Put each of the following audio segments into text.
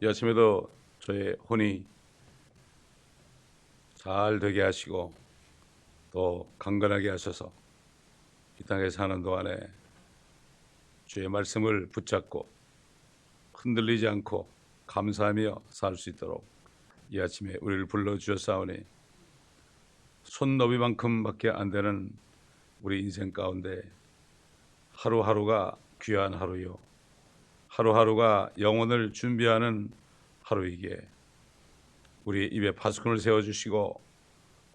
이 아침에도 저의 혼이 잘 되게 하시고 또 강건하게 하셔서 이 땅에 사는 동안에 주의 말씀을 붙잡고 흔들리지 않고 감사하며 살 수 있도록 이 아침에 우리를 불러주셨사오니 손너비만큼밖에 안 되는 우리 인생 가운데 하루하루가 귀한 하루요, 하루하루가 영혼을 준비하는 하루이기에 우리 입에 파수꾼을 세워주시고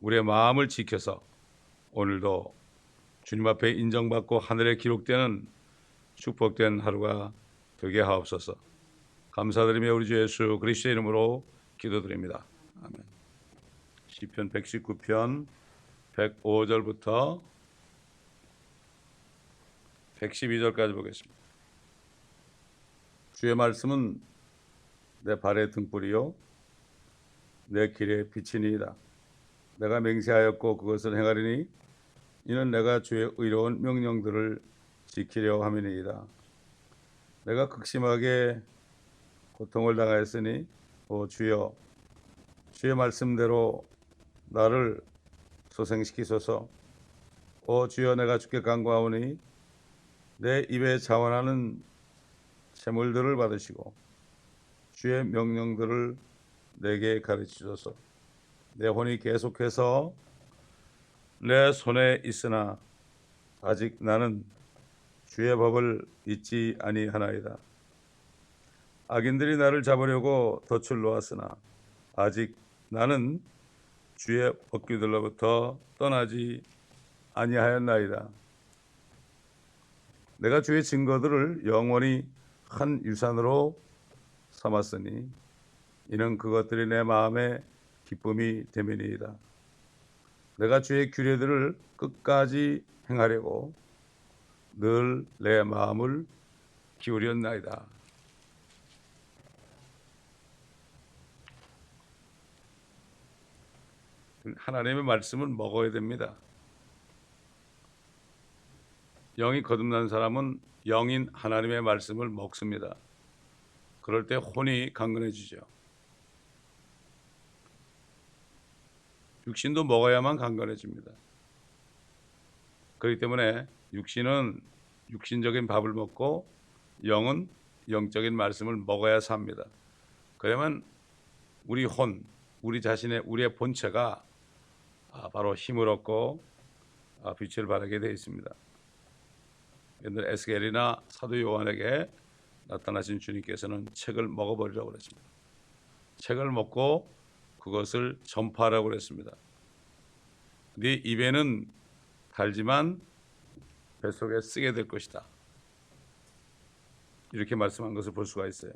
우리의 마음을 지켜서 오늘도 주님 앞에 인정받고 하늘에 기록되는 축복된 하루가 되게 하옵소서. 감사드리며 우리 주 예수 그리스도의 이름으로 기도드립니다. 아멘. 시편 119편 105절부터 112절까지 보겠습니다. 주의 말씀은 내 발의 등불이요 내 길의 빛이니이다. 내가 맹세하였고 그것을 행하리니 이는 내가 주의 의로운 명령들을 지키려 함이니이다. 내가 극심하게 고통을 당하였으니 오 주여 주의 말씀대로 나를 소생시키소서. 오 주여 내가 주께 간구하오니 내 입에 자원하는 재물들을 받으시고 주의 명령들을 내게 가르치소서. 내 혼이 계속해서 내 손에 있으나 아직 나는 주의 법을 잊지 아니하나이다. 악인들이 나를 잡으려고 덫을 놓았으나 아직 나는 주의 법규들로부터 떠나지 아니하였나이다. 내가 주의 증거들을 영원히 한 유산으로 삼았으니 이는 그것들이 내 마음의 기쁨이 됨이니이다. 내가 주의 규례들을 끝까지 행하려고 늘 내 마음을 기울였나이다. 하나님의 말씀은 먹어야 됩니다. 영이 거듭난 사람은 영인 하나님의 말씀을 먹습니다. 그럴 때 혼이 강건해지죠. 육신도 먹어야만 강건해집니다. 그렇기 때문에 육신은 육신적인 밥을 먹고 영은 영적인 말씀을 먹어야 삽니다. 그러면 우리 혼, 우리 자신의 우리의 본체가 바로 힘을 얻고 빛을 발하게 되어 있습니다. 옛날 에스겔이나 사도 요한에게 나타나신 주님께서는 책을 먹어버리라고 그랬습니다. 책을 먹고 그것을 전파하라고 그랬습니다. 네 입에는 달지만 뱃속에 쓰게 될 것이다. 이렇게 말씀한 것을 볼 수가 있어요.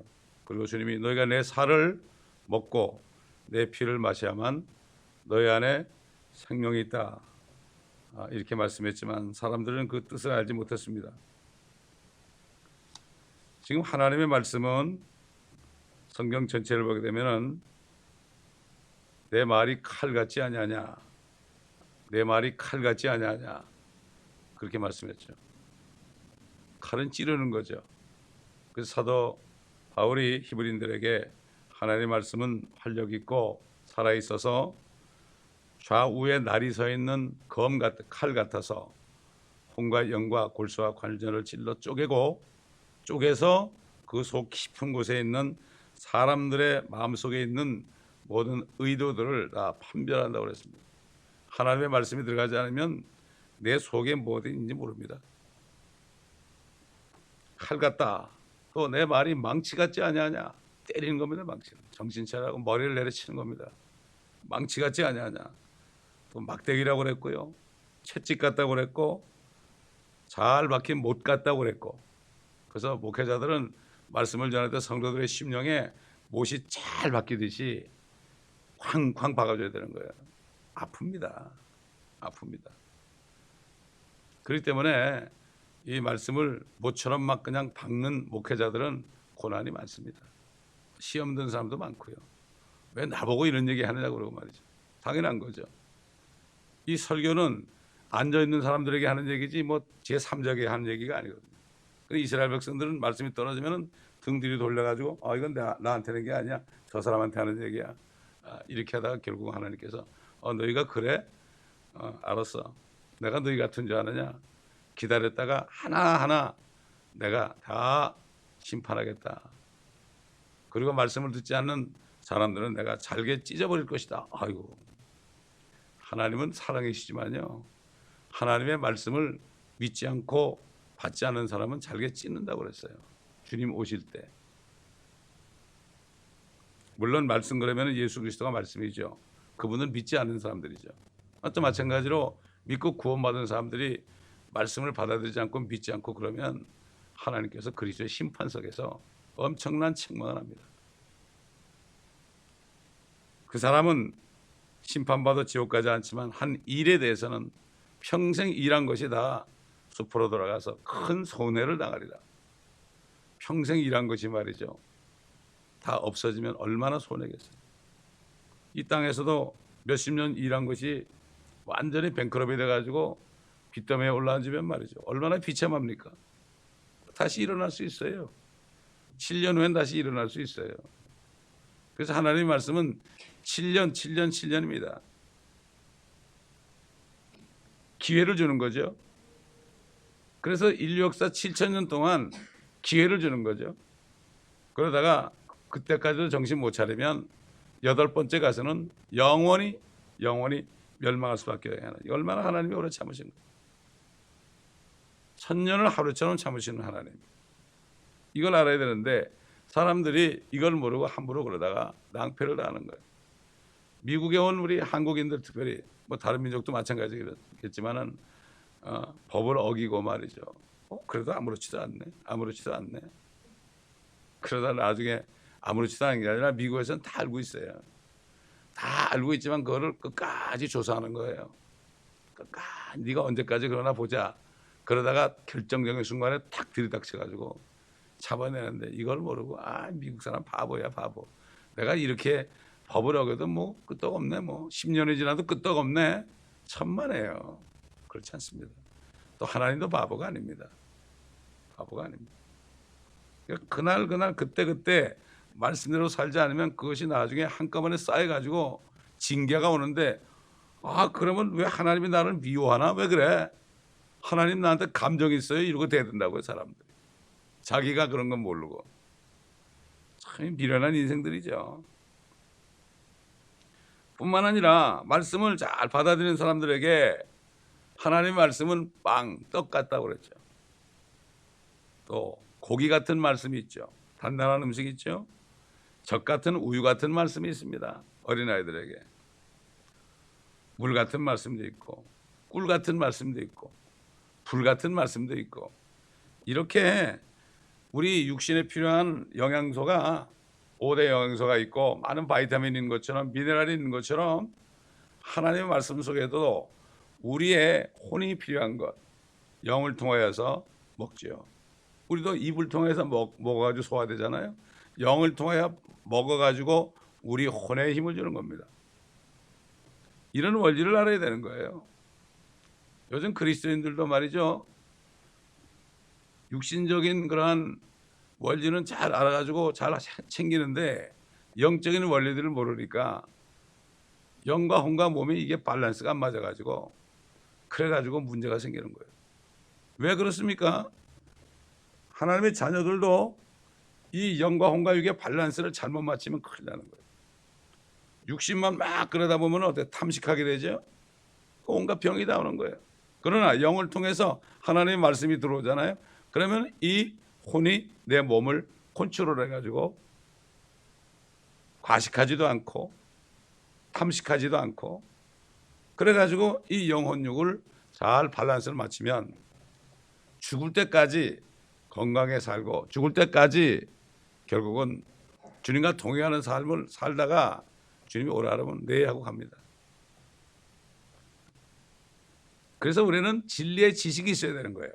그리고 주님이 너희가 내 살을 먹고 내 피를 마셔야만 너희 안에 생명이 있다. 이렇게 말씀했지만 사람들은 그 뜻을 알지 못했습니다. 지금 하나님의 말씀은 성경 전체를 보게 되면은 내 말이 칼 같지 아니하냐, 내 말이 칼 같지 아니하냐 그렇게 말씀했죠. 칼은 찌르는 거죠. 그래서 사도 바울이 히브리인들에게 하나님의 말씀은 활력 있고 살아 있어서 좌우에 날이 서 있는 칼 같아서 혼과 영과 골수와 관절을 찔러 쪼개서 그 속 깊은 곳에 있는 사람들의 마음속에 있는 모든 의도들을 다 판별한다고 그랬습니다. 하나님의 말씀이 들어가지 않으면 내 속에 뭐가 있는지 모릅니다. 칼 같다. 또 내 말이 망치 같지 아니하냐. 때리는 겁니다. 망치는. 정신 차리라고 머리를 내려치는 겁니다. 망치 같지 아니하냐. 또 막대기라고 그랬고요. 채찍 같다고 그랬고 잘 박힌 못 같다고 그랬고. 그래서 목회자들은 말씀을 전할 때 성도들의 심령에 못이 잘 박히듯이 쾅쾅 박아줘야 되는 거예요. 아픕니다. 그렇기 때문에 이 말씀을 못처럼 막 그냥 박는 목회자들은 고난이 많습니다. 시험 든 사람도 많고요. 왜 나보고 이런 얘기 하느냐고 그러고 말이죠. 당연한 거죠. 이 설교는 앉아있는 사람들에게 하는 얘기지 뭐 제3자에게 하는 얘기가 아니거든요. 이스라엘 백성들은 말씀이 떨어지면 등 뒤로 돌려가지고 이건 나한테 하는 게 아니야, 저 사람한테 하는 얘기야. 이렇게 하다가 결국 하나님께서 너희가 그래? 알았어. 내가 너희 같은 줄 아느냐? 기다렸다가 하나하나 내가 다 심판하겠다. 그리고 말씀을 듣지 않는 사람들은 내가 잘게 찢어버릴 것이다. 아이고, 하나님은 사랑이시지만요, 하나님의 말씀을 믿지 않고 받지 않는 사람은 잘게 찢는다고 그랬어요. 주님 오실 때. 물론 말씀 그러면 예수 그리스도가 말씀이죠. 그분은 믿지 않는 사람들이죠. 또 마찬가지로 믿고 구원받은 사람들이 말씀을 받아들이지 않고 믿지 않고 그러면 하나님께서 그리스도의 심판석에서 엄청난 책망을 합니다. 그 사람은 심판받아 지옥 가지 않지만 한 일에 대해서는 평생 일한 것이 다 숲으로 돌아가서 큰 손해를 당하리라. 평생 일한 것이 말이죠, 다 없어지면 얼마나 손해겠어요. 이 땅에서도 몇십 년 일한 것이 완전히 뱅크럽이 돼가지고 빚더미에 올라앉으면 말이죠, 얼마나 비참합니까? 다시 일어날 수 있어요. 7년 후엔 다시 일어날 수 있어요. 그래서 하나님의 말씀은 7년, 7년, 7년입니다. 기회를 주는 거죠. 그래서 인류 역사 7,000년 동안 기회를 주는 거죠. 그러다가 그때까지도 정신 못 차리면 8번째 가서는 영원히 멸망할 수밖에 없어요. 얼마나 하나님이 오래 참으시는 거예요. 1000년을 하루처럼 참으시는 하나님. 이걸 알아야 되는데 사람들이 이걸 모르고 함부로 그러다가 낭패를 당하는 거예요. 미국에 온 우리 한국인들, 특별히 뭐 다른 민족도 마찬가지겠지만은 법을 어기고 말이죠. 그래도 아무렇지도 않네. 그러다 나중에 아무렇지도 않은 게 아니라 미국에서는 다 알고 있어요. 다 알고 있지만 그거를 끝까지 조사하는 거예요. 끝까지 네가 언제까지 그러나 보자. 그러다가 결정적인 순간에 탁 들이닥쳐가지고 잡아내는데 이걸 모르고 미국 사람 바보야, 바보. 내가 이렇게 법을 어겨도 뭐 끄떡 없네. 뭐 10년이 지나도 끄떡 없네. 천만에요. 그렇지 않습니다. 또 하나님도 바보가 아닙니다. 바보가 아닙니다. 그날 그때 말씀대로 살지 않으면 그것이 나중에 한꺼번에 쌓여가지고 징계가 오는데 그러면 왜 하나님이 나를 미워하나? 왜 그래? 하나님 나한테 감정이 있어요? 이러고 대든다고요, 사람들이. 자기가 그런 건 모르고. 참 미련한 인생들이죠. 뿐만 아니라 말씀을 잘 받아들이는 사람들에게 하나님의 말씀은 떡 같다고 그랬죠. 또 고기 같은 말씀이 있죠. 단단한 음식이 있죠. 젖 같은 우유 같은 말씀이 있습니다. 어린아이들에게. 물 같은 말씀도 있고 꿀 같은 말씀도 있고 불 같은 말씀도 있고, 이렇게 우리 육신에 필요한 영양소가 5대 영양소가 있고 많은 바이타민이 있는 것처럼 미네랄이 있는 것처럼 하나님의 말씀 속에도 우리의 혼이 필요한 것, 영을 통하여서 먹지요. 우리도 입을 통해서 먹어가지고 소화되잖아요. 영을 통하여 먹어가지고 우리 혼에 힘을 주는 겁니다. 이런 원리를 알아야 되는 거예요. 요즘 그리스도인들도 말이죠, 육신적인 그러한 원리는 잘 알아가지고 잘 챙기는데 영적인 원리들을 모르니까 영과 혼과 몸이 이게 밸런스가 안 맞아가지고 그래가지고 문제가 생기는 거예요. 왜 그렇습니까? 하나님의 자녀들도 이 영과 혼과 육의 밸런스를 잘못 맞추면 큰일 나는 거예요. 육신만 막 그러다 보면 어때? 탐식하게 되죠. 온갖 병이 다 오는 거예요. 그러나 영을 통해서 하나님의 말씀이 들어오잖아요. 그러면 이 혼이 내 몸을 컨트롤해가지고 과식하지도 않고 탐식하지도 않고, 그래가지고 이 영혼육을 잘 밸런스를 맞추면 죽을 때까지 건강하게 살고 죽을 때까지 결국은 주님과 동행하는 삶을 살다가 주님이 오라 하면 네 하고 갑니다. 그래서 우리는 진리의 지식이 있어야 되는 거예요.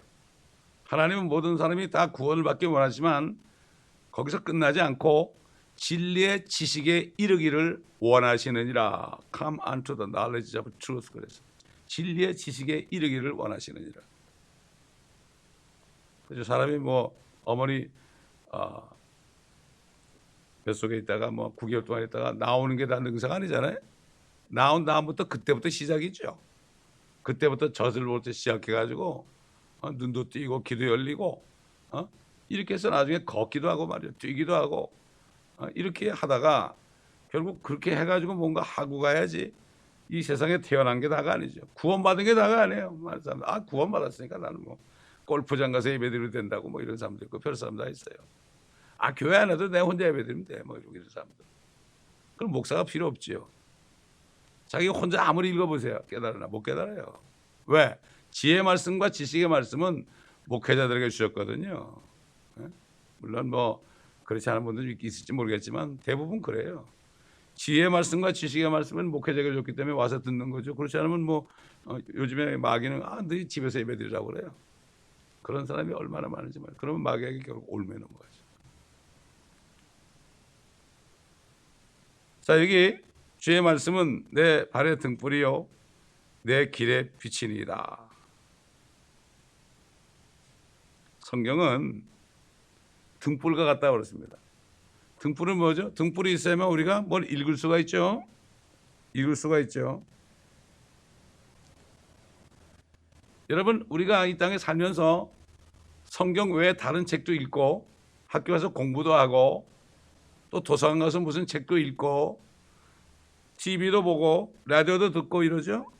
하나님은 모든 사람이 다 구원을 받기 원하지만 거기서 끝나지 않고 진리의 지식에 이르기를 원하시느니라. Come unto the knowledge of truth. 그래서 진리의 지식에 이르기를 원하시느니라. 그래서 사람이 뭐 어머니 뱃속에 있다가 뭐 9개월 동안 있다가 나오는 게 다 능사가 아니잖아요. 나온 다음부터 그때부터 시작이죠. 그때부터 젖을 볼 때 시작해가지고 눈도 띄고 귀도 열리고 이렇게 해서 나중에 걷기도 하고 말이죠. 뛰기도 하고 이렇게 하다가 결국 그렇게 해가지고 뭔가 하고 가야지 이 세상에 태어난 게 다가 아니죠. 구원받은 게 다가 아니에요. 많은 사람들 구원받았으니까 나는 뭐 골프장 가서 예배드려도 된다고 뭐 이런 사람도 있고 별 사람 다 있어요. 교회 안 해도 내 혼자 예배드리면 돼 뭐 이런 사람들. 그럼 목사가 필요 없지요. 자기 혼자 아무리 읽어보세요. 깨달으나 못 깨달아요. 왜? 지혜의 말씀과 지식의 말씀은 목회자들에게 주셨거든요. 물론 뭐 그렇지 않은 분들도 있을지 모르겠지만 대부분 그래요. 지혜의 말씀과 지식의 말씀은 목회자에게 줬기 때문에 와서 듣는 거죠. 그렇지 않으면 뭐 요즘에 마귀는 너희 집에서 예배드리라고 그래요. 그런 사람이 얼마나 많은지 말이에요. 그러면 마귀에게 결국 올매 넘어가죠. 자, 여기 주의 말씀은 내 발의 등불이요 내 길의 빛이니이다. 성경은 등불과 같다고 그랬습니다. 등불은 뭐죠? 등불이 있어야만 우리가 뭘 읽을 수가 있죠. 읽을 수가 있죠. 여러분, 우리가 이 땅에 살면서 성경 외에 다른 책도 읽고 학교 가서 공부도 하고 또 도서관 가서 무슨 책도 읽고 TV도 보고 라디오도 듣고 이러죠.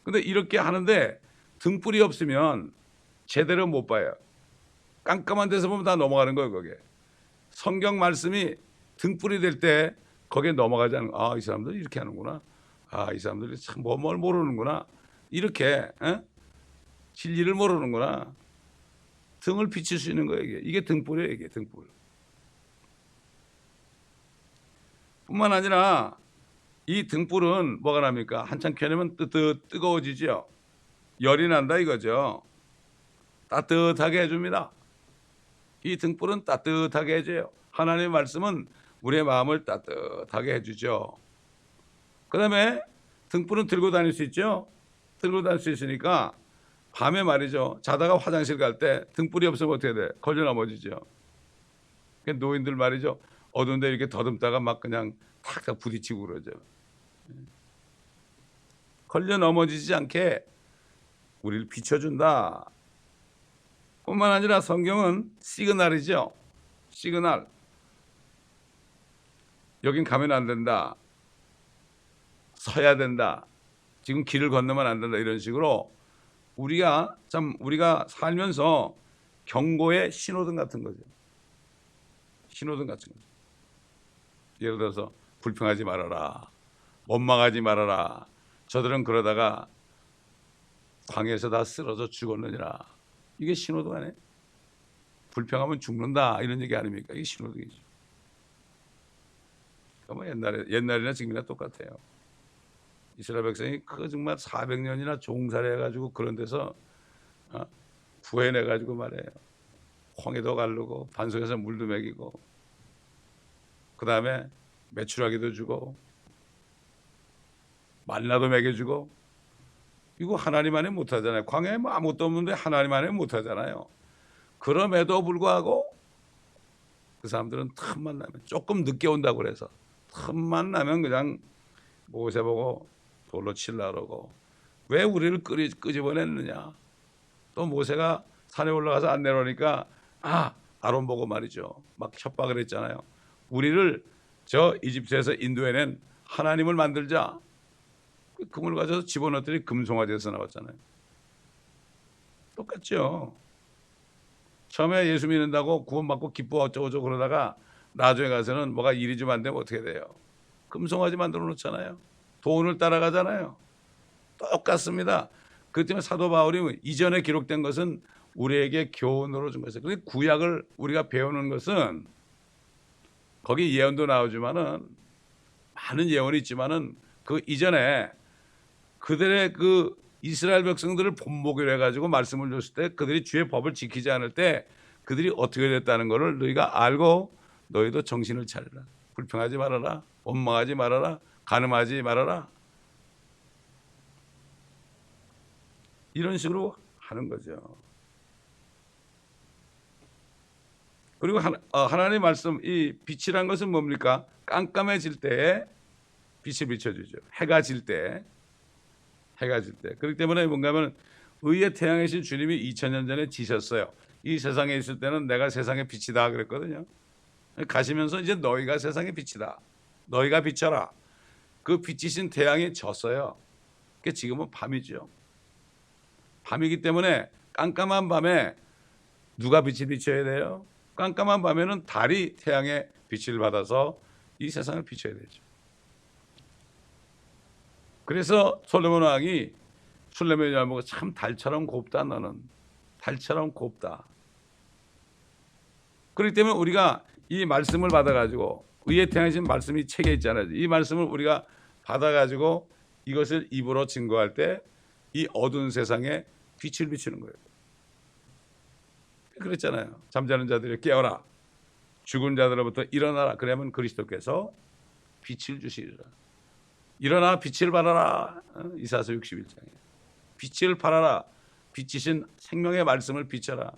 근데 이렇게 하는데 등불이 없으면 제대로 못 봐요. 깜깜한 데서 보면 다 넘어가는 거예요. 거기에 성경 말씀이 등불이 될 때 거기에 넘어가지 않는 이 사람들이 이렇게 하는구나. 이 사람들이 참 뭘 모르는구나. 이렇게 진리를 모르는구나. 등을 비칠 수 있는 거예요. 이게 등불이에요. 이게 등불. 뿐만 아니라 이 등불은 뭐가 납니까? 한참 켜내면 뜨거워지죠. 열이 난다 이거죠. 따뜻하게 해줍니다. 이 등불은 따뜻하게 해줘요. 하나님의 말씀은 우리의 마음을 따뜻하게 해주죠. 그 다음에 등불은 들고 다닐 수 있죠. 들고 다닐 수 있으니까 밤에 말이죠. 자다가 화장실 갈 때 등불이 없으면 어떻게 돼? 걸려 넘어지죠. 노인들 말이죠. 어두운데 이렇게 더듬다가 막 그냥 탁 부딪히고 그러죠. 걸려 넘어지지 않게 우리를 비춰준다. 뿐만 아니라 성경은 시그널이죠. 시그널. 여긴 가면 안 된다. 서야 된다. 지금 길을 건너면 안 된다. 이런 식으로 우리가 살면서 경고의 신호등 같은 거죠. 신호등 같은 거죠. 예를 들어서 불평하지 말아라. 원망하지 말아라. 저들은 그러다가 광야에서 다 쓰러져 죽었느니라. 이게 신호등 아니에요? 불평하면 죽는다 이런 얘기 아닙니까? 이게 신호등이죠. 그러니까 옛날이나 지금이나 똑같아요. 이스라엘 백성이 정말 400년이나 종살이 해가지고 그런 데서 구해내가지고 말이에요. 홍해도 가르고 반석에서 물도 먹이고 그 다음에 메추라기도 주고 만나도 먹여주고 이거 하나님 안에 못하잖아요. 광야에 뭐 아무것도 없는데 하나님 안에 못하잖아요. 그럼에도 불구하고 그 사람들은 틈만 나면 조금 늦게 온다고 그래서 틈만 나면 그냥 모세 보고 돌로 칠라 그러고 왜 우리를 끄집어냈느냐. 또 모세가 산에 올라가서 안 내려오니까 아론 보고 말이죠. 막 협박을 했잖아요. 우리를 저 이집트에서 인도해낸 하나님을 만들자. 금을 가져서 집어넣었더니 금송아지에서 나왔잖아요. 똑같죠. 처음에 예수 믿는다고 구원받고 기뻐 어쩌고저쩌고 그러다가 나중에 가서는 뭐가 일이 좀 안 되면 어떻게 돼요? 금송아지 만들어 놓잖아요. 돈을 따라가잖아요. 똑같습니다. 그렇기 때문에 사도 바울이 이전에 기록된 것은 우리에게 교훈으로 준 것이에요. 그런데 구약을 우리가 배우는 것은 거기 예언도 나오지만은 많은 예언이 있지만은 그 이전에 그들의 그 이스라엘 백성들을 본보기로 해가지고 말씀을 줬을 때 그들이 주의 법을 지키지 않을 때 그들이 어떻게 됐다는 것을 너희가 알고 너희도 정신을 차려라. 불평하지 말아라. 원망하지 말아라. 간음하지 말아라. 이런 식으로 하는 거죠. 그리고 하나님의 말씀, 이 빛이란 것은 뭡니까? 깜깜해질 때에 빛을 비춰주죠. 해가 질 때. 그렇기 때문에 뭔가 하면 의의 태양이신 주님이 2000년 전에 지셨어요. 이 세상에 있을 때는 내가 세상의 빛이다 그랬거든요. 가시면서 이제 너희가 세상의 빛이다. 너희가 비춰라. 그 빛이신 태양이 졌어요. 그러니까 지금은 밤이죠. 밤이기 때문에 깜깜한 밤에 누가 빛을 비춰야 돼요? 깜깜한 밤에는 달이 태양의 빛을 받아서 이 세상을 비춰야 되죠. 그래서 솔로몬 왕이 술레몬이 알고 참 달처럼 곱다 너는. 달처럼 곱다. 그렇기 때문에 우리가 이 말씀을 받아가지고 의의 태양이신 말씀이 책에 있잖아요. 이 말씀을 우리가 받아가지고 이것을 입으로 증거할 때 이 어두운 세상에 빛을 비추는 거예요. 그랬잖아요. 잠자는 자들이 깨어라. 죽은 자들로부터 일어나라. 그러면 그리스도께서 빛을 주시리라. 일어나 빛을 발하라. 이사야서 61장에. 빛을 발하라. 빛이신 생명의 말씀을 비춰라.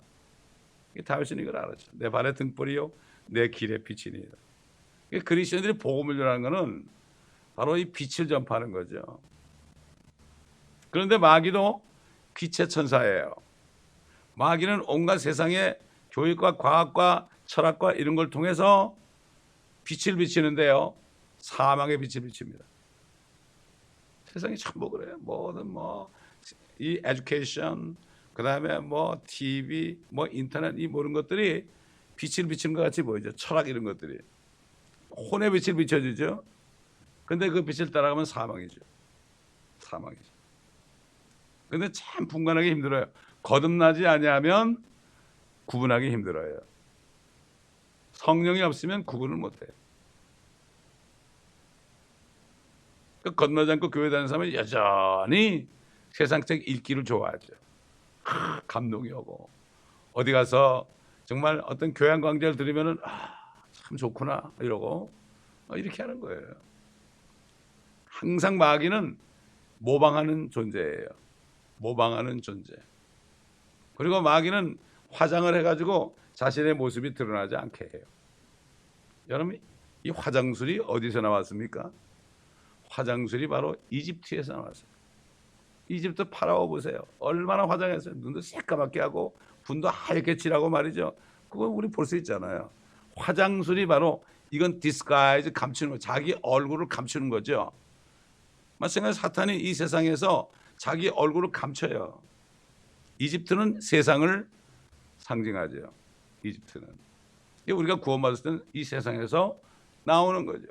다윗은 이걸 알았죠. 내 발의 등불이요 내 길의 빛이니이다. 그리스도인들이 복음을 전하는 것은 바로 이 빛을 전파하는 거죠. 그런데 마귀도 빛의 천사예요. 마귀는 온갖 세상의 교육과 과학과 철학과 이런 걸 통해서 빛을 비치는데요. 사망의 빛을 비칩니다. 세상이 전부 그래요. 뭐든 이 에듀케이션, 그다음에 TV, 인터넷 이 모든 것들이 빛을 비치는 것 같이 보이죠. 철학 이런 것들이 혼의 빛을 비춰주죠. 근데 그 빛을 따라가면 사망이죠. 근데 참 분간하기 힘들어요. 거듭나지 아니하면 구분하기 힘들어요. 성령이 없으면 구분을 못해요. 거듭나지 않고 교회 다니는 사람은 여전히 세상적 읽기를 좋아하죠. 감동이 오고 어디 가서 정말 어떤 교양 강좌를 들으면은 참 좋구나 이러고 이렇게 하는 거예요. 항상 마귀는 모방하는 존재예요. 모방하는 존재. 그리고 마귀는 화장을 해가지고 자신의 모습이 드러나지 않게 해요. 여러분 이 화장술이 어디서 나왔습니까? 화장술이 바로 이집트에서 나왔어요. 이집트 파라오 보세요. 얼마나 화장했어요. 눈도 새까맣게 하고 분도 하얗게 칠하고 말이죠. 그거 우리 볼 수 있잖아요. 화장술이 바로 이건 디스가이즈 감추는 거, 자기 얼굴을 감추는 거죠. 마찬가지로 사탄이 이 세상에서 자기 얼굴을 감춰요. 이집트는 세상을 상징하죠. 이집트는 우리가 구원받았을 때는 이 세상에서 나오는 거죠.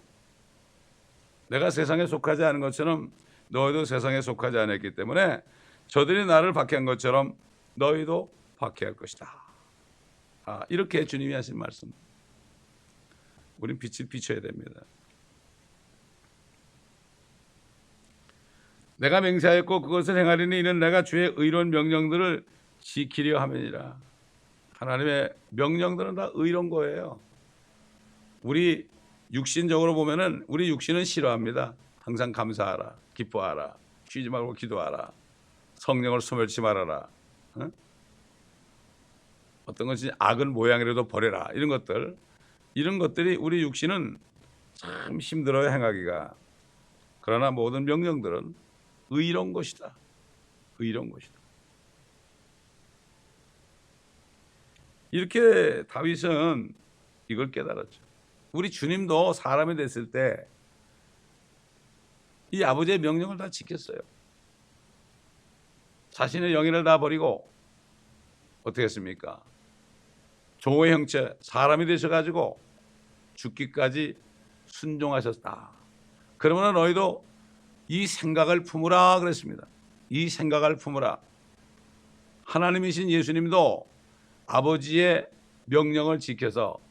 내가 세상에 속하지 않은 것처럼 너희도 세상에 속하지 않았기 때문에 저들이 나를 박해한 것처럼 너희도 박해할 것이다. 이렇게 주님이 하신 말씀. 우린 빛을 비춰야 됩니다. 내가 맹세하였고 그것을 행하리니 이는 내가 주의 의로운 명령들을 지키려 함이니라. 하나님의 명령들은 다 의로운 거예요. 우리 육신적으로 보면은 우리 육신은 싫어합니다. 항상 감사하라, 기뻐하라, 쉬지 말고 기도하라, 성령을 소멸치 말아라. 어떤 것이 악은 모양이라도 버려라. 이런 것들이 우리 육신은 참 힘들어요 행하기가. 그러나 모든 명령들은 의로운 것이다. 의로운 것이다. 이렇게 다윗은 이걸 깨달았죠. 우리 주님도 사람이 됐을 때 이 아버지의 명령을 다 지켰어요. 자신의 영예를 다 버리고 어떻게 했습니까? 종의 형체 사람이 되셔가지고 죽기까지 순종하셨다. 그러면 너희도 이 생각을 품으라 그랬습니다. 이 생각을 품으라. 하나님이신 예수님도 아버지의 명령을 지켜서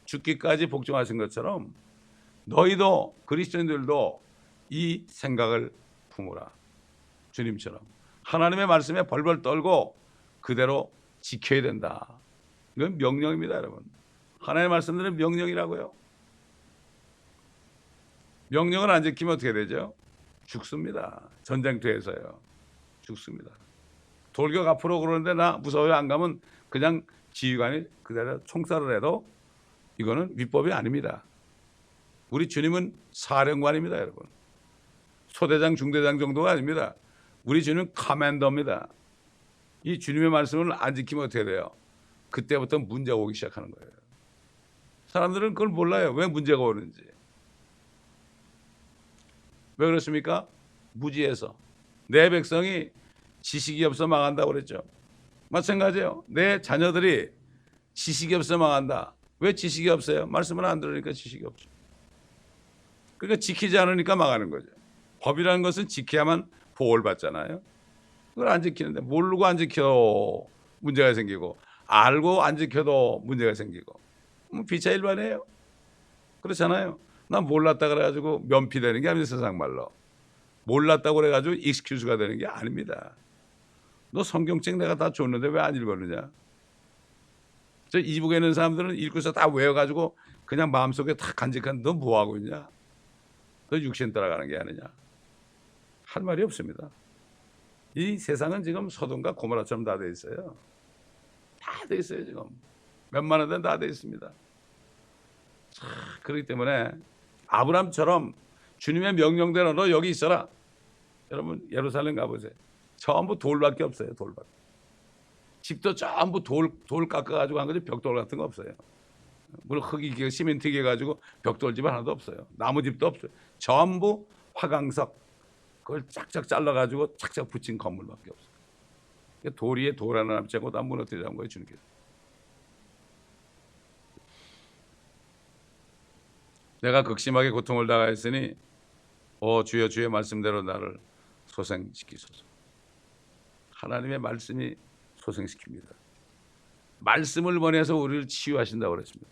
죽기까지 복종하신 것처럼 너희도 그리스도인들도 이 생각을 품으라. 주님처럼 하나님의 말씀에 벌벌 떨고 그대로 지켜야 된다. 이건 명령입니다, 여러분. 하나님의 말씀들은 명령이라고요. 명령을 안 지키면 어떻게 되죠? 죽습니다. 전쟁터에서요. 죽습니다. 돌격 앞으로 그러는데 나 무서워요 안 가면 그냥 지휘관이 그대로 총살을 해도 이거는 위법이 아닙니다. 우리 주님은 사령관입니다, 여러분. 소대장, 중대장 정도가 아닙니다. 우리 주님은 커맨더입니다. 이 주님의 말씀을 안 지키면 어떻게 돼요? 그때부터 문제가 오기 시작하는 거예요. 사람들은 그걸 몰라요. 왜 문제가 오는지. 왜 그렇습니까? 무지해서. 내 백성이 지식이 없어 망한다고 그랬죠. 마찬가지예요. 내 자녀들이 지식이 없어 망한다. 왜 지식이 없어요? 말씀을 안 들으니까 지식이 없죠. 그러니까 지키지 않으니까 망하는 거죠. 법이라는 것은 지켜야만 보호를 받잖아요. 그걸 안 지키는데 모르고 안 지켜도 문제가 생기고 알고 안 지켜도 문제가 생기고 비차일반이에요. 그렇잖아요. 난 몰랐다 그래가지고 면피되는 게 아닙니다. 세상 말로. 몰랐다고 그래가지고 익스큐즈가 되는 게 아닙니다. 너 성경책 내가 다 줬는데 왜 안 읽었느냐? 저 이북에 있는 사람들은 읽고서 다 외워가지고 그냥 마음속에 다 간직한 너 뭐하고 있냐? 너 육신 따라가는 게 아니냐? 할 말이 없습니다. 이 세상은 지금 소돔과 고모라처럼 다 돼 있어요. 다 돼 있어요 지금. 몇만원 된 다 돼 있습니다. 자, 그렇기 때문에 아브람처럼 주님의 명령대로 너 여기 있어라. 여러분 예루살렘 가보세요. 전부 돌밖에 없어요. 돌밖에. 집도 전부 돌 깎아가지고 한 거지 벽돌 같은 거 없어요. 물론 흙이 시멘트 가지고 벽돌집 하나도 없어요. 나무집도 없어요. 전부 화강석 그걸 쫙쫙 잘라가지고 착착 붙인 건물밖에 없어요. 돌 위에 돌 하나 남지 않고 다 무너뜨리라는 거예요. 주님께서. 내가 극심하게 고통을 당하였으니 주여 주의 말씀대로 나를 소생시키소서. 하나님의 말씀이 소생시킵니다. 말씀을 보내서 우리를 치유하신다고 그랬습니다.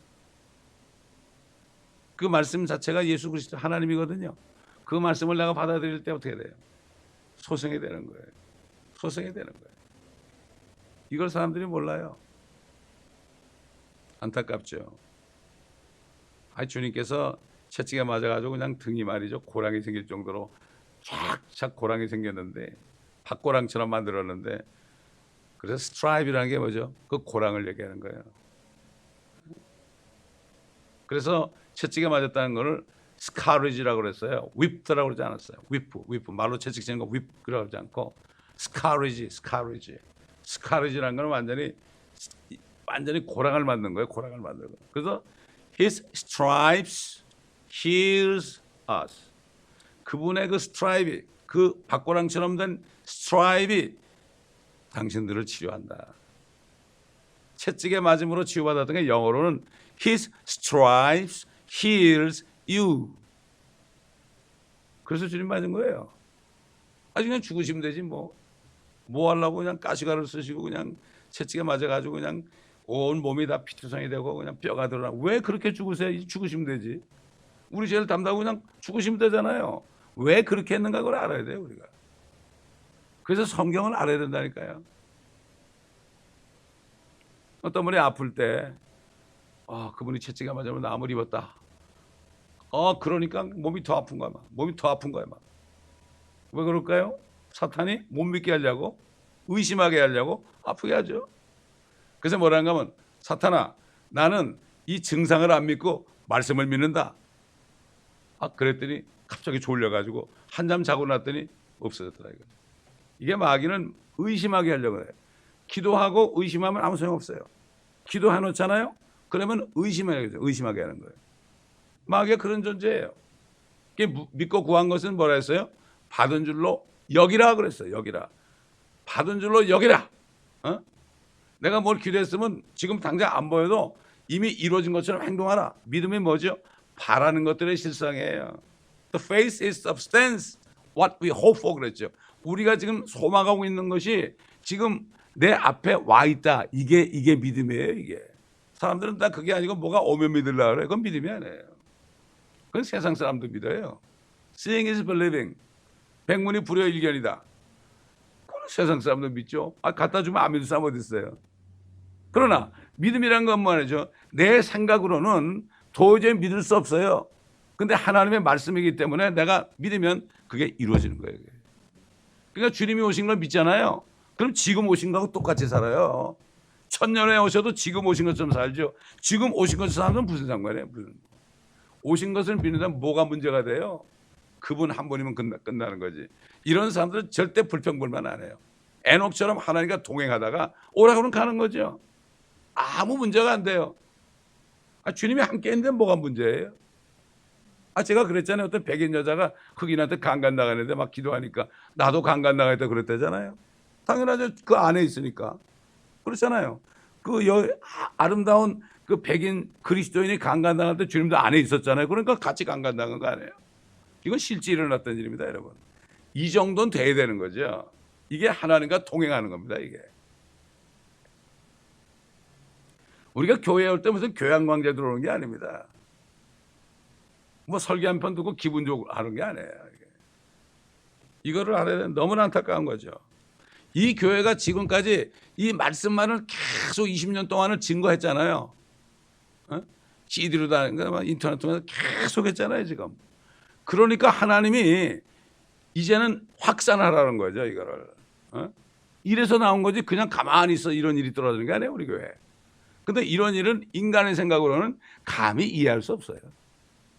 그 말씀 자체가 예수 그리스도 하나님이거든요. 그 말씀을 내가 받아들일 때 어떻게 돼요? 소생이 되는 거예요. 소생이 되는 거예요. 이걸 사람들이 몰라요. 안타깝죠. 주님께서 채찍에 맞아가지고 그냥 등이 말이죠. 고랑이 생길 정도로 쫙쫙 고랑이 생겼는데 밭고랑처럼 만들었는데 그래서 스트라이브라는 게 뭐죠? 그 고랑을 얘기하는 거예요. 그래서 채찍에 맞았다는 거를 스카리지라고 그랬어요. 윕드라고 그러지 않았어요. 윕 말로 채찍 치는 거 윕이라고 그러지 않고 스카리지라는 건 완전히 고랑을 만든 거예요. 고랑을 만든 거. 그래서 His stripes heals us. 그분의 그 스트라이브, 그 밭고랑처럼 된 스트라이브이 당신들을 치료한다. 채찍에 맞음으로 치유받았던 게 영어로는 His stripes heals you. 그래서 주님 맞은 거예요. 그냥 죽으시면 되지 뭐 하려고 그냥 가시가루 쓰시고 그냥 채찍에 맞아가지고 그냥 온 몸이 다 피투성이 되고 그냥 뼈가 드러나. 왜 그렇게 죽으세요? 죽으시면 되지. 우리 죄를 담당하고 그냥 죽으시면 되잖아요. 왜 그렇게 했는가 그걸 알아야 돼요 우리가. 그래서 성경을 알아야 된다니까요. 어떤 분이 아플 때 그분이 채찍에 맞으면 나무를 입었다. 그러니까 몸이 더 아픈 거야. 몸이 더 아픈 거야. 왜 그럴까요? 사탄이 못 믿게 하려고, 의심하게 하려고 아프게 하죠. 그래서 뭐라는가 하면 사탄아 나는 이 증상을 안 믿고 말씀을 믿는다. 그랬더니 갑자기 졸려가지고 한잠 자고 났더니 없어졌더라 이거. 이게 마귀는 의심하게 하려고 해요. 기도하고 의심하면 아무 소용없어요. 기도해 놓잖아요. 그러면 의심하게 하는 거예요. 마귀가 그런 존재예요. 믿고 구한 것은 뭐라 했어요? 받은 줄로 여기라 그랬어요. 여기라. 받은 줄로 여기라. 내가 뭘 기도했으면 지금 당장 안 보여도 이미 이루어진 것처럼 행동하라. 믿음이 뭐죠? 바라는 것들의 실상이에요. The faith is substance, what we hope for 그랬죠. 우리가 지금 소망하고 있는 것이 지금 내 앞에 와 있다. 이게 믿음이에요. 이게 사람들은 다 그게 아니고 뭐가 오면 믿으려고 그래. 그건 믿음이 아니에요. 그건 세상 사람도 믿어요. Seeing is believing. 백문이 불여일견이다. 그건 세상 사람도 믿죠. 갖다 주면 안 믿을 사람 어디 있어요. 그러나 믿음이란 건 뭐죠? 내 생각으로는 도저히 믿을 수 없어요. 근데 하나님의 말씀이기 때문에 내가 믿으면 그게 이루어지는 거예요. 그러니까 주님이 오신 걸 믿잖아요. 그럼 지금 오신 거하고 똑같이 살아요. 천년에 오셔도 지금 오신 것처럼 살죠. 지금 오신 것처럼 살면 무슨 상관이에요? 무슨. 오신 것을 믿는다면 뭐가 문제가 돼요? 그분 한 분이면 끝나는 거지. 이런 사람들은 절대 불평불만 안 해요. 에녹처럼 하나님과 동행하다가 오라 그러면 가는 거죠. 아무 문제가 안 돼요. 주님이 함께 있는데 뭐가 문제예요? 제가 그랬잖아요. 어떤 백인 여자가 흑인한테 강간 나가는데 막 기도하니까 나도 강간 나가겠다 그랬다잖아요. 당연하죠. 그 안에 있으니까. 그렇잖아요. 그 아름다운 그 백인 그리스도인이 강간 당할 때 주님도 안에 있었잖아요. 그러니까 같이 강간 당한 거 아니에요. 이건 실제 일어났던 일입니다, 여러분. 이 정도는 돼야 되는 거죠. 이게 하나님과 동행하는 겁니다, 이게. 우리가 교회에 올 때 무슨 교양광제 들어오는 게 아닙니다. 뭐 설교 한 편 듣고 기분 좋고 하는 게 아니에요. 이거를 알아야 되는 너무나 안타까운 거죠. 이 교회가 지금까지 이 말씀만을 계속 20년 동안을 증거했잖아요. CD로 다 인터넷 통해서 계속 했잖아요, 지금. 그러니까 하나님이 이제는 확산하라는 거죠, 이거를. 이래서 나온 거지 그냥 가만히 있어 이런 일이 떨어지는 게 아니에요, 우리 교회. 근데 이런 일은 인간의 생각으로는 감히 이해할 수 없어요.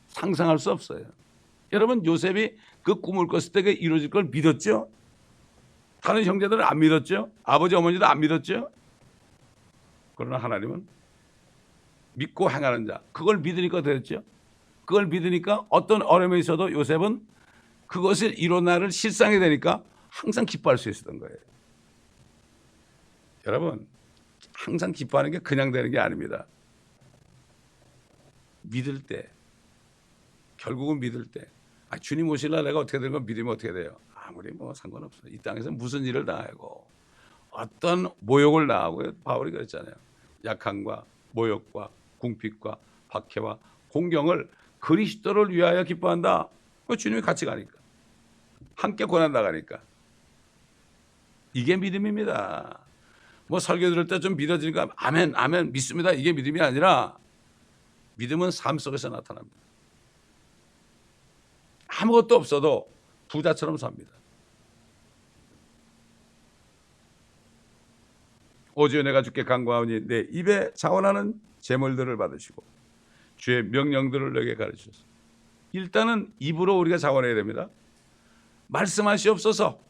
상상할 수 없어요. 여러분, 요셉이 그 꿈을 꿨을 때 그게 이루어질 걸 믿었죠? 다른 형제들은 안 믿었죠? 아버지 어머니도 안 믿었죠? 그러나 하나님은 믿고 행하는 자, 그걸 믿으니까 됐죠. 그걸 믿으니까 어떤 어려움이 있어도 요셉은 그것을 이뤄나를 실상이 되니까 항상 기뻐할 수 있었던 거예요. 여러분, 항상 기뻐하는 게 그냥 되는 게 아닙니다. 믿을 때, 결국은 믿을 때, 주님 오실라 내가 어떻게 되는 건 믿으면 어떻게 돼요? 아무리 뭐 상관없어요. 이 땅에서 무슨 일을 당하고 어떤 모욕을 당하고, 바울이 그랬잖아요. 약함과 모욕과 궁핍과 박해와 공경을 그리스도를 위하여 기뻐한다. 주님이 같이 가니까, 함께 고난 나가니까. 이게 믿음입니다. 뭐 설교 들을 때 좀 믿어지니까 아멘 아멘 믿습니다, 이게 믿음이 아니라 믿음은 삶 속에서 나타납니다. 아무것도 없어도 부자처럼 삽니다. 오직 내가 주께 간구하오니 내 입에 자원하는 재물들을 받으시고 주의 명령들을 내게 가르치소서. 일단은 입으로 우리가 자원해야 됩니다. 말씀하시옵소서.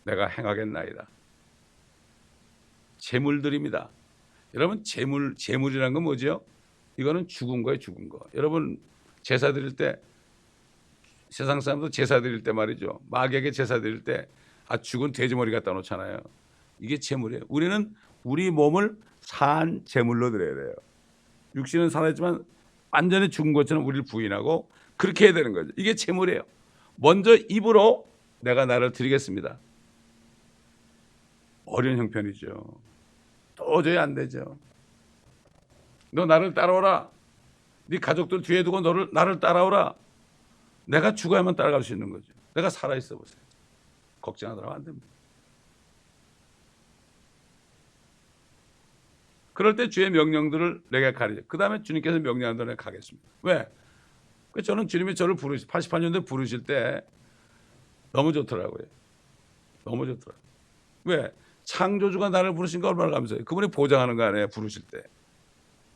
내가 행하겠나이다. 재물들입니다. 여러분, 재물이라는 건 뭐죠? 이거는 죽은 거예요, 죽은 거. 여러분, 제사 드릴 때, 세상 사람도 제사 드릴 때 말이죠. 마귀에게 제사 드릴 때 죽은 돼지머리 갖다 놓잖아요. 이게 재물이에요. 우리는 우리 몸을 산 재물로 드려야 돼요. 육신은 살아있지만 완전히 죽은 것처럼 우리를 부인하고 그렇게 해야 되는 거죠. 이게 재물이에요. 먼저 입으로 내가 나를 드리겠습니다. 어려운 형편이죠. 도저히 안 되죠. 너 나를 따라오라. 네 가족들 뒤에 두고 나를 따라오라. 내가 죽어야만 따라갈 수 있는 거죠. 내가 살아있어 보세요. 걱정하더라고 안 됩니다. 그럴 때 주의 명령들을 내가 가르쳐. 그 다음에 주님께서 명령한 대로 내가 가겠습니다. 왜? 저는 주님이 저를 88년도에 부르실 때 너무 좋더라고요. 너무 좋더라고요. 왜? 창조주가 나를 부르신 거 얼마나 감사해요. 그분이 보장하는 거 아니에요, 부르실 때.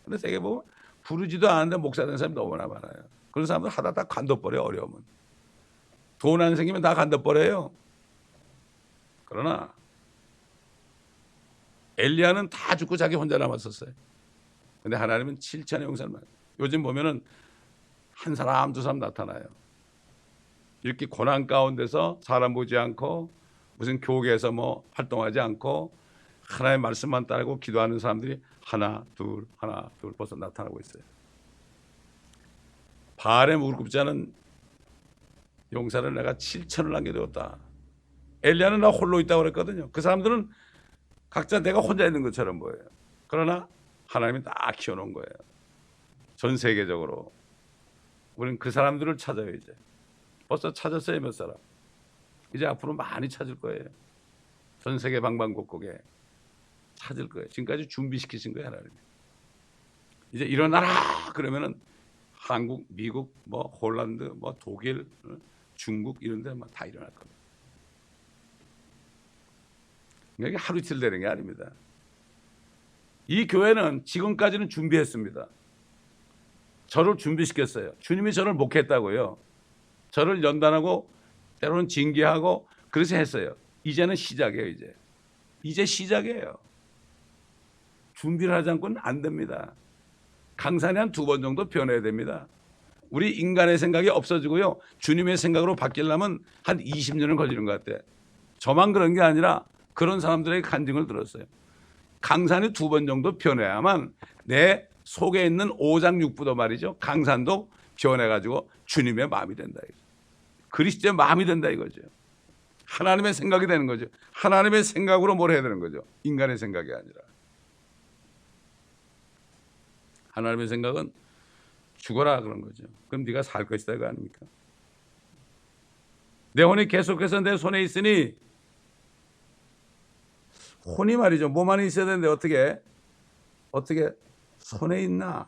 근데 세계 보면 부르지도 않는데 목사 된 사람이 너무나 많아요. 그런 사람들 하다 다 간둬버려요, 어려우면. 돈 안 생기면 다 간둬버려요. 그러나 엘리야는 다 죽고 자기 혼자 남았었어요. 근데 하나님은 7천의 용사만. 요즘 보면은 한 사람 두 사람 나타나요. 이렇게 고난 가운데서 사람 보지 않고 무슨 교계에서 뭐 활동하지 않고 하나님의 말씀만 따르고 기도하는 사람들이 하나 둘 벌써 나타나고 있어요. 바알의 무릎 꿇자는 용사를 내가 7천을 남겨두었다. 엘리야는 나 홀로 있다고 그랬거든요. 그 사람들은 각자 내가 혼자 있는 것처럼 보여요. 그러나 하나님이 다 키워놓은 거예요. 전 세계적으로. 우리는 그 사람들을 찾아요. 이제 벌써 찾았어요. 몇 사람. 이제 앞으로 많이 찾을 거예요. 전 세계 방방곡곡에 찾을 거예요. 지금까지 준비시키신 거예요, 하나님이. 이제 일어나라 그러면은 한국, 미국, 뭐 홀란드, 뭐 독일, 중국 이런 데 다 일어날 겁니다. 이게 하루 이틀 되는 게 아닙니다. 이 교회는 지금까지는 준비했습니다. 저를 준비시켰어요. 주님이 저를 목했다고요. 저를 연단하고 때로는 징계하고 그래서 했어요. 이제는 시작이에요. 이제 시작이에요. 준비를 하지 않고는 안 됩니다. 강산에 한 2번 정도 변해야 됩니다. 우리 인간의 생각이 없어지고요. 주님의 생각으로 바뀌려면 한 20년은 걸리는 것 같아요. 저만 그런 게 아니라 그런 사람들에게 간증을 들었어요. 강산이 2번 정도 변해야만 내 속에 있는 오장 육부도 말이죠. 강산도 변해가지고 주님의 마음이 된다. 그리스도의 마음이 된다 이거죠. 하나님의 생각이 되는 거죠. 하나님의 생각으로 뭘 해야 되는 거죠. 인간의 생각이 아니라. 하나님의 생각은 죽어라 그런 거죠. 그럼 네가 살 것이다 이거 아닙니까? 내 혼이 계속해서 내 손에 있으니, 혼이 말이죠. 몸 안에 있어야 되는데 어떻게 손에 있나?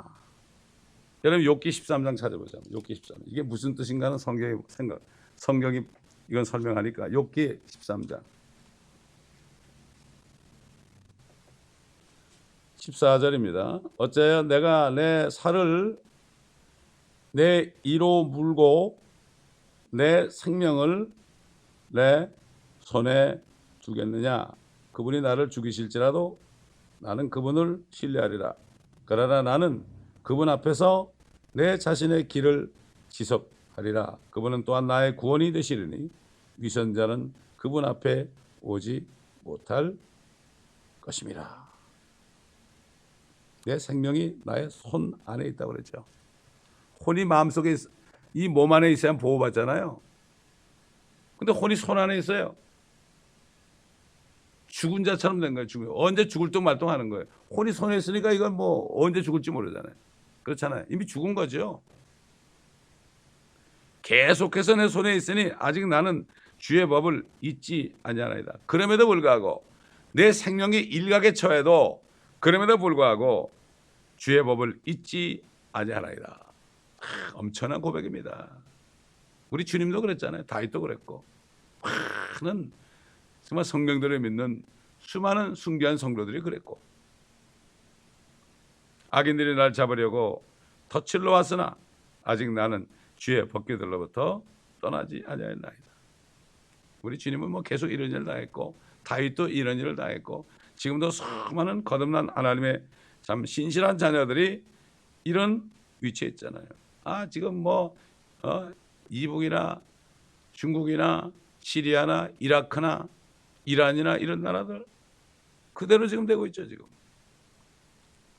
여러분 욥기 13장 찾아보자. 욥기 13장. 이게 무슨 뜻인가는 성경이 이건 설명하니까. 욥기 13장 14절입니다. 어째여 내가 내 살을 내 이로 물고 내 생명을 내 손에 두겠느냐? 그분이 나를 죽이실지라도 나는 그분을 신뢰하리라. 그러나 나는 그분 앞에서 내 자신의 길을 지속하리라. 그분은 또한 나의 구원이 되시리니 위선자는 그분 앞에 오지 못할 것임이라. 내 생명이 나의 손 안에 있다고 그랬죠. 혼이 마음속에 이 몸 안에 있어야 보호받잖아요. 근데 혼이 손 안에 있어요. 죽은 자처럼 된 거예요. 언제 죽을 둥 말둥 하는 거예요. 혼이 손에 있으니까 이건 뭐 언제 죽을지 모르잖아요. 그렇잖아요. 이미 죽은 거죠. 계속해서 내 손에 있으니 아직 나는 주의 법을 잊지 아니하나이다. 그럼에도 불구하고 내 생명이 일각에 처해도 그럼에도 불구하고 주의 법을 잊지 아니하나이다. 엄청난 고백입니다. 우리 주님도 그랬잖아요. 다윗도 그랬고 많은 정말 성경들을 믿는 수많은 순교한 성도들이 그랬고, 악인들이 날 잡으려고 덫을러 왔으나 아직 나는 주의 법궤들로부터 떠나지 아니하였나이다. 우리 주님은 뭐 계속 이런 일을 다 했고 다윗도 이런 일을 다 했고 지금도 수많은 거듭난 하나님의 참 신실한 자녀들이 이런 위치에 있잖아요. 지금 뭐 이북이나 중국이나 시리아나 이라크나 이란이나 이런 나라들 그대로 지금 되고 있죠. 지금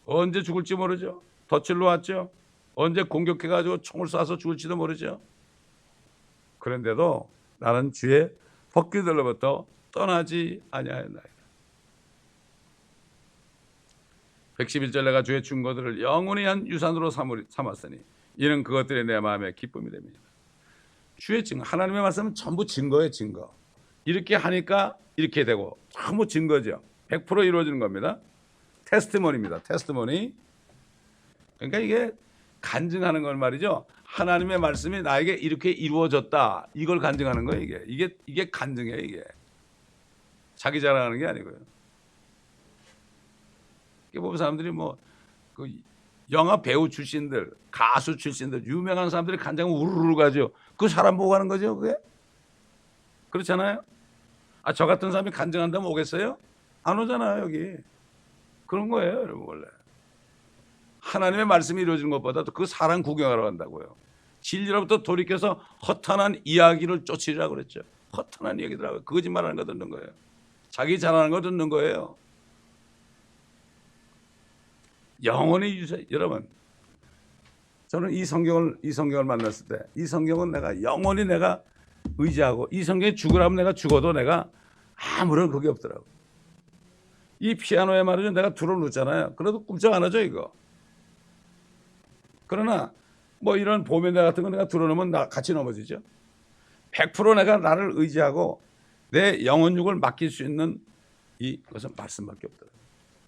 언제 죽을지 모르죠. 덫을 놓았죠. 언제 공격해가지고 총을 쏴서 죽을지도 모르죠. 그런데도 나는 주의 법궤들로부터 떠나지 아니하였나이다. 111절 내가 주의 준 것들을 영원히 한 유산으로 삼았으니 이는 그것들이 내 마음의 기쁨이 됩니다. 주의 증거, 하나님의 말씀은 전부 증거예요. 증거. 이렇게 하니까 이렇게 되고 전부 증거죠. 100% 이루어지는 겁니다. 테스티모니입니다. 테스티모니. 그러니까 이게 간증하는 건 말이죠. 하나님의 말씀이 나에게 이렇게 이루어졌다. 이걸 간증하는 거예요. 이게 간증이에요. 이게 자기 자랑하는 게 아니고요. 이게 보면 사람들이 그 영화 배우 출신들, 가수 출신들, 유명한 사람들이 간증을 우르르 가죠. 그 사람 보고 하는 거죠. 그게 그렇잖아요. 저 같은 사람이 간증한다면 오겠어요? 안 오잖아요. 여기 그런 거예요, 여러분. 원래 하나님의 말씀이 이루어지는 것보다도 그 사람 구경하러 간다고요. 진리로부터 돌이켜서 허탄한 이야기를 쫓으리라고 그랬죠. 허탄한 이야기더라고요. 거짓말하는 거 듣는 거예요. 자기 잘하는 거 듣는 거예요. 영원히 여러분, 저는 이 성경을 만났을 때 이 성경은 내가 영원히 내가 의지하고 이 성경이 죽으라면 내가 죽어도 내가 아무런 그게 없더라고. 이 피아노에 말이죠. 내가 들어놓잖아요. 그래도 꼼짝 안 하죠 이거. 그러나 이런 보면대 같은 거 내가 들어놓으면 같이 넘어지죠. 100% 내가 나를 의지하고 내 영혼육을 맡길 수 있는 이것은 말씀밖에 없더라고요.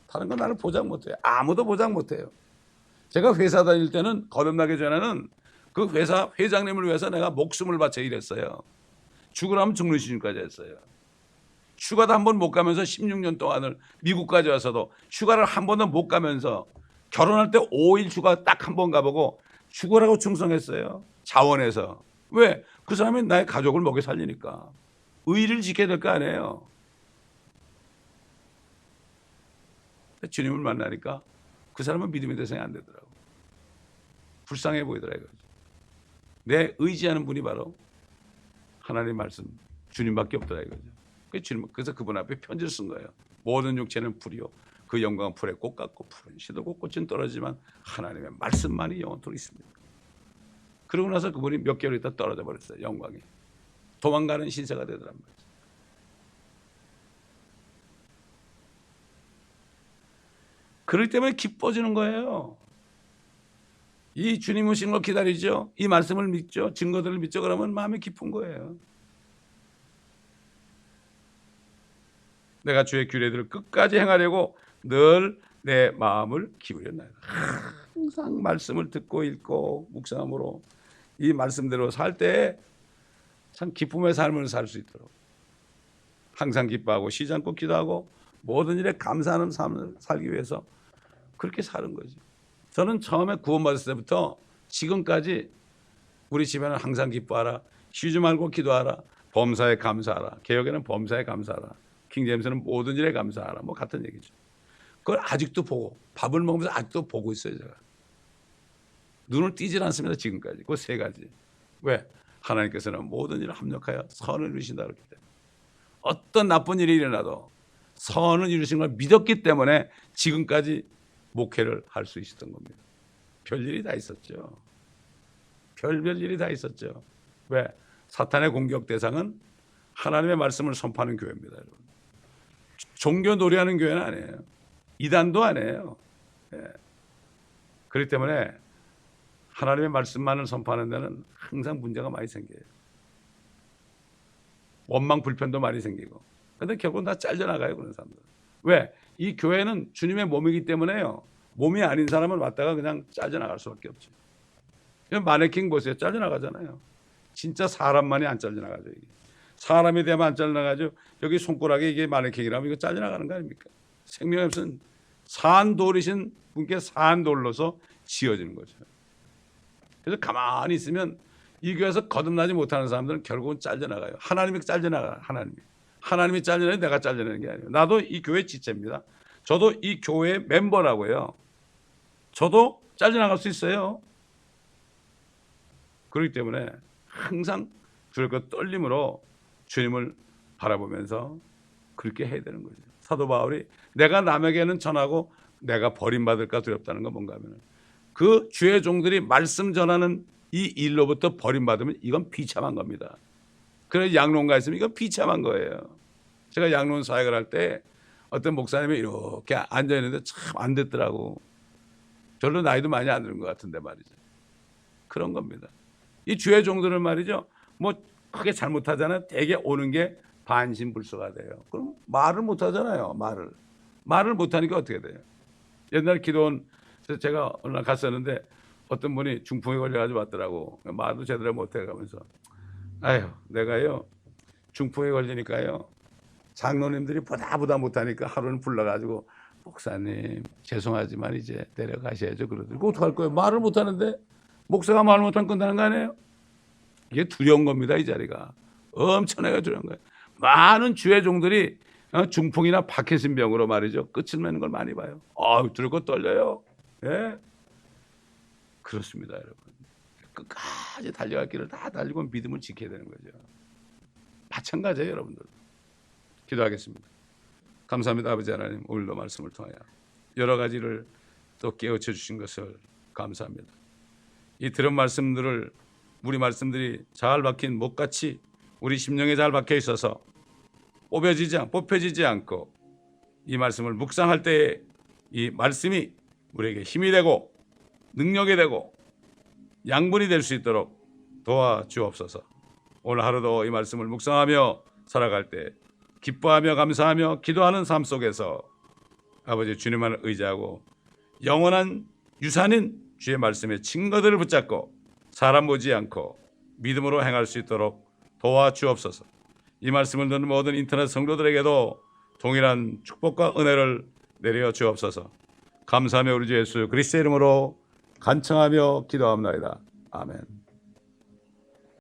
다른 건 나를 보장 못해요. 아무도 보장 못해요. 제가 회사 다닐 때는 거듭나기 전에는 그 회사 회장님을 위해서 내가 목숨을 바쳐 일했어요. 죽으라면 죽는 시즌까지 했어요. 휴가도 한 번 못 가면서 16년 동안을 미국까지 와서도 휴가를 한 번도 못 가면서 결혼할 때 5일 휴가 딱 한 번 가보고 휴가라고 충성했어요. 자원해서. 왜? 그 사람이 나의 가족을 먹여 살리니까. 의리를 지켜야 될 거 아니에요. 주님을 만나니까 그 사람은 믿음의 대상이 안 되더라고. 불쌍해 보이더라 이거죠. 내 의지하는 분이 바로 하나님 말씀 주님밖에 없더라 이거죠. 그래서 그분 앞에 편지를 쓴 거예요. 모든 육체는 불이요 그 영광은 불에 꽃 같고 푸른 시들고 꽃은 떨어지지만 하나님의 말씀만이 영원토록 있습니다. 그러고 나서 그분이 몇 개월 있다 떨어져 버렸어요. 영광이. 도망가는 신세가 되더란 말이죠. 그렇기 때문에 기뻐지는 거예요. 이 주님 오신 걸 기다리죠. 이 말씀을 믿죠. 증거들을 믿죠. 그러면 마음이 기쁜 거예요. 내가 주의 규례들을 끝까지 행하려고 늘 내 마음을 기울였나이다. 항상 말씀을 듣고 읽고 묵상함으로 이 말씀대로 살 때 참 기쁨의 삶을 살 수 있도록 항상 기뻐하고 쉬지 않고 기도하고 모든 일에 감사하는 삶을 살기 위해서 그렇게 사는 거죠. 저는 처음에 구원받았을 때부터 지금까지 우리 집에는 항상 기뻐하라, 쉬지 말고 기도하라, 범사에 감사하라. 개혁에는 범사에 감사하라. 킹제임스는 모든 일에 감사하라. 뭐 같은 얘기죠. 그걸 아직도 보고 밥을 먹으면서 아직도 보고 있어요. 제가 눈을 띄질 않습니다. 지금까지 그 세 가지. 왜? 하나님께서는 모든 일을 합력하여 선을 이루신다 그렇기 때문에 어떤 나쁜 일이 일어나도 선을 이루신 걸 믿었기 때문에 지금까지 목회를 할 수 있었던 겁니다. 별일이 다 있었죠. 별별 일이 다 있었죠. 왜? 사탄의 공격 대상은 하나님의 말씀을 선포하는 교회입니다. 여러분. 종교 놀이하는 교회는 아니에요. 이단도 아니에요. 예. 그렇기 때문에 하나님의 말씀만을 선포하는 데는 항상 문제가 많이 생겨요. 원망 불편도 많이 생기고. 그런데 결국은 다 잘려나가요. 그런 사람들. 왜? 이 교회는 주님의 몸이기 때문에요. 몸이 아닌 사람은 왔다가 그냥 잘려나갈 수밖에 없죠. 마네킹 보세요. 잘려나가잖아요. 진짜 사람만이 안 잘려나가죠. 이게. 사람에 대하면 안 잘려나가죠. 여기 손가락에 이게 마네킹이라면 이거 잘려나가는 거 아닙니까? 생명이 없은 산돌이신 분께 산돌로서 지어지는 거죠. 그래서 가만히 있으면 이 교회에서 거듭나지 못하는 사람들은 결국은 잘려나가요. 하나님이 잘려나가요. 하나님이 잘려내는 내가 잘려내는 게 아니에요. 나도 이 교회 지체입니다. 저도 이 교회의 멤버라고요. 저도 잘려나갈 수 있어요. 그렇기 때문에 항상 두렵고 떨림으로 주님을 바라보면서 그렇게 해야 되는 거죠. 사도 바울이 내가 남에게는 전하고 내가 버림받을까 두렵다는 건 뭔가 하면 그 주의 종들이 말씀 전하는 이 일로부터 버림받으면 이건 비참한 겁니다. 그래서 양론가 있으면 이건 비참한 거예요. 제가 양론 사역을 할 때 어떤 목사님이 이렇게 앉아있는데 참 안 듣더라고. 별로 나이도 많이 안 드는 것 같은데 말이죠. 그런 겁니다. 이 주의 종들은 말이죠. 뭐 크게 잘못하잖아요. 되게 오는 게 반신불수가 돼요. 그럼 말을 못하잖아요. 말을 못하니까 어떻게 돼요? 옛날 기도원 제가 어느 날 갔었는데 어떤 분이 중풍에 걸려가지고 왔더라고. 말도 제대로 못해가면서 아유 내가요 중풍에 걸리니까요 장로님들이 보다 못하니까 하루는 불러가지고 목사님 죄송하지만 이제 내려가셔야죠. 그러더니 어떡할 거예요? 말을 못하는데 목사가 말 못하면 끝나는 거 아니에요? 이게 두려운 겁니다. 이 자리가 엄청나게 두려운 거예요. 많은 주의 종들이 중풍이나 파킨슨병으로 말이죠 끝을 맺는 걸 많이 봐요. 두렵고 떨려요. 예? 그렇습니다, 여러분. 끝까지 달려갈 길을 다 달리고 믿음을 지켜야 되는 거죠. 마찬가지예요, 여러분들. 기도하겠습니다. 감사합니다, 아버지 하나님. 오늘도 말씀을 통하여 여러 가지를 또 깨우쳐 주신 것을 감사합니다. 이 들은 말씀들을 우리 말씀들이 잘 박힌 목같이 우리 심령에 잘 박혀 있어서 뽑혀지지 않고 이 말씀을 묵상할 때에 이 말씀이 우리에게 힘이 되고 능력이 되고 양분이 될 수 있도록 도와주옵소서. 오늘 하루도 이 말씀을 묵상하며 살아갈 때 기뻐하며 감사하며 기도하는 삶 속에서 아버지 주님만을 의지하고 영원한 유산인 주의 말씀의 증거들을 붙잡고 사람 보지 않고 믿음으로 행할 수 있도록 도와주옵소서. 이 말씀을 듣는 모든 인터넷 성도들에게도 동일한 축복과 은혜를 내려 주옵소서. 감사하며 우리 주 예수 그리스도의 이름으로 간청하며 기도합나이다. 아멘.